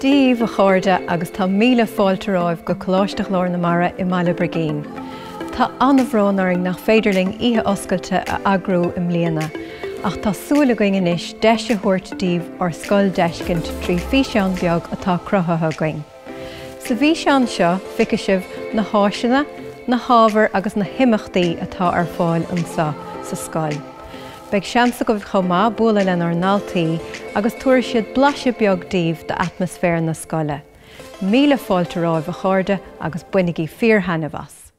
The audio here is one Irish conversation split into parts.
Díomh a chairde agus tá míle fáilte romhaibh go Choláiste Ghlór na Mara I Mala Brigeen. Tá anmhrónaring nach féidirling Oíche Oscailte a agrú im mbliana, ach tá súla going inis deise thuairt díomh ar scoil deiscint trí Físeán beag atá cruthatha going. Sa Físeán seo ficigh sibh na háiseanna, na hábhar agus na himachtaí atá ar fáil ansá sa scoil. Beidh seansa go bhfuil chomá bualadh lena ar dhaltaí agus tuair siad blaise beag díomh de atmosfér na scoile. Míle fáilte romhaibh a chairde agus buinigí fíorthanamh as.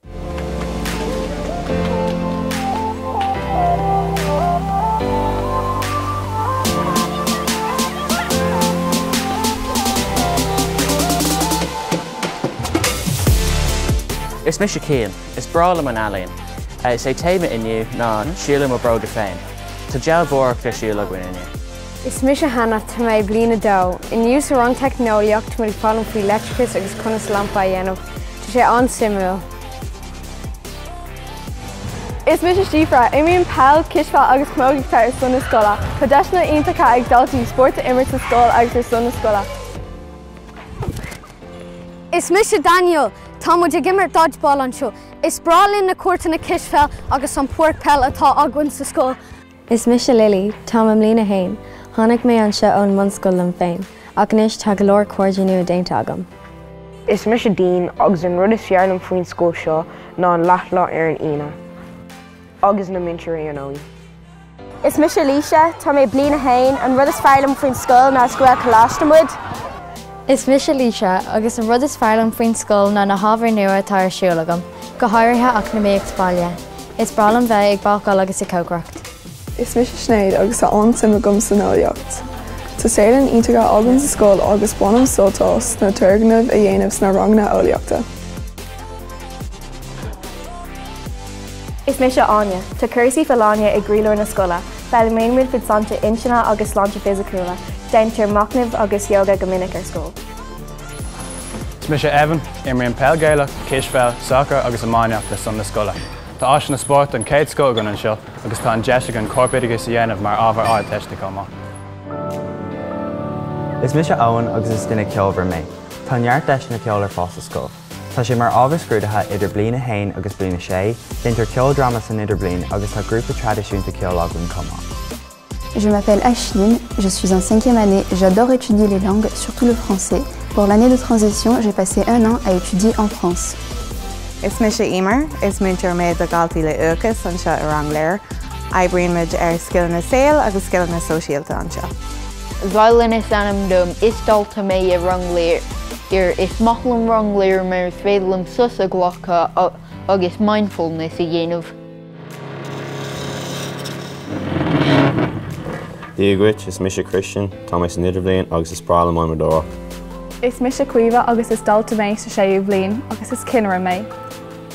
Is Físeán, is brála an alíonn. Sé téime inniu ná siúla mo bróga féin. Tá deall bórach le siúla gine inniu. Is Físeán tá mé bliana dó. Inniu sa rang technoliacht mu fálam faoi leictricus agus conas lampa dhéanamh. Tá sé ansimú. Is Físeán, imíonn peall, cisfeáil agus cmógaíocht ar son na scoile. Tá deisna iontacha ag dhaltaí sport a imirt sa scóil agus ar son na scoile. Is Daniel, tá muid ag imirt dodgeball anseo. Is brálinn na cuairta na cisfeáil agus an puirc pell atá aghainn sa scóil. Is Lily, tá am lína hain, tháinig mé anseo ón mhunscoil an féin, ach níos tá go leor cuairdeanú déanta agam. Is Dean agus an rud is fearlam faoin scóil seo ná an leathlá ar an aonair, agus na mintiúí an óí. Is Líse, tá mé bliana hain, an rud is fearlam faoin scóil ná scoil Choláiste muid. Is Líse, agus an rud is fearlam faoin scóil ná na hábhar nua atá ar siúil agam, go háirithe ach na mé ag spáile. Is brálam bheith ag bágáil agus I cócrocht. Is Snéad agus tá ansim agam san eolaíocht. Tá séireann iontacha agam sa scóil agus buanam sótás na tuirgnamh a dhéanamh sna rangna eolaíochta. Is Áine, tá cursaí feáine ag gríleoir na scoile, beidh méonmuid fid santa inseanna agus sláinte fisiciúla, déantar macnamh agus yoga go minic ar scóil. Is Evan, imíonn peallgéileach, cisfeáil, soccer agus smaoineamh le son na scoile. Tá áis na sport an céad scóil gan anseo agus tá an deise an corpéidegus a dhéanamh mar ábhar áid teiste comá. Is Owen agus is duine ceolbhar mé. Tá neart deis na ceol ar fás a scóil. Tá sé mar ábhar scrúdathe idir bliana hain agus bliana sé, déantar ceoldrama san idir blian agus tá grúpa tradiisiúnta ceol aghainn comá. Je m'appelle Achille, je suis en 5e année, j'adore étudier les langues, surtout le français. Pour l'année de transition, j'ai passé 1 an à étudier en France. Is Emer, is mintir méid a dhaltaí le uachas anseo ar an léir. Aibríonn muid ar scileanna na saol agus scileanna na sóisialta anseo. Bhailinn is anam dom is dhalta mé a rang léir. Is machlan rang léir mar féadlam sus a ghlacha agus mindfulness a dhéanamh. Díaghuit is Christian, tá mé san idir bliain agus is brála mai madóra. Is Cuimhe agus is dhalta mé sa séú bliain agus is cinnear mé.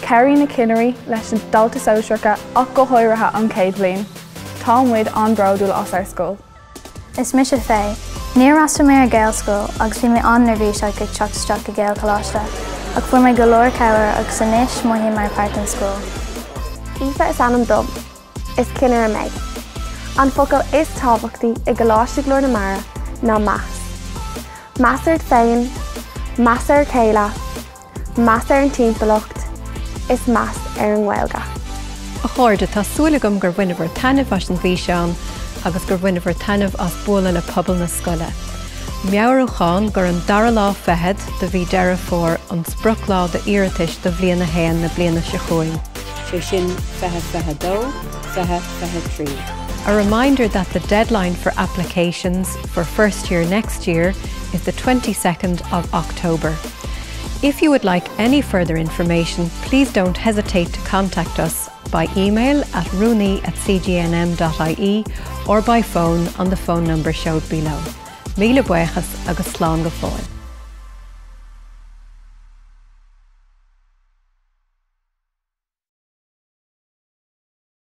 Ceirí na cineirí leis an dhalta sóisireacha ach go háirithe an céad bliain. Tá muid an bródúil as ar scóil. Is Fé, níor as mé ar gaelscoil agus bhí mé an nervhís ag teachtasteach a Gael Choláiste, ag fuair mé go leor cabhair agus san isis maithí mar páirt an scóil. Aoife is anam dom, is cinnear mé. An focail is tábhachtaí I Choláiste Ghlór na Mara ná meas. Meas ar féin, meas ar céile, meas ar an timpeallacht, is meas ar an Ghaeilge. A chairde tá súla agam gur bhainmhar tainmh as an Físeán agus gur bhainmhar tainmh as bualadh le pobal na scoile. Meabhrúcháin gur an dara lá fethead de bhí deireadh fór an spruc lá de iarratais do bhliana hain na bliana sa chuain. Sé sin fethe dó, fethe trí. A reminder that the deadline for applications for first year next year is the 22nd of October. If you would like any further information, please don't hesitate to contact us by email at rooney@cgnm.ie or by phone on the phone number showed below. Míle buíochas agus slán go fóill.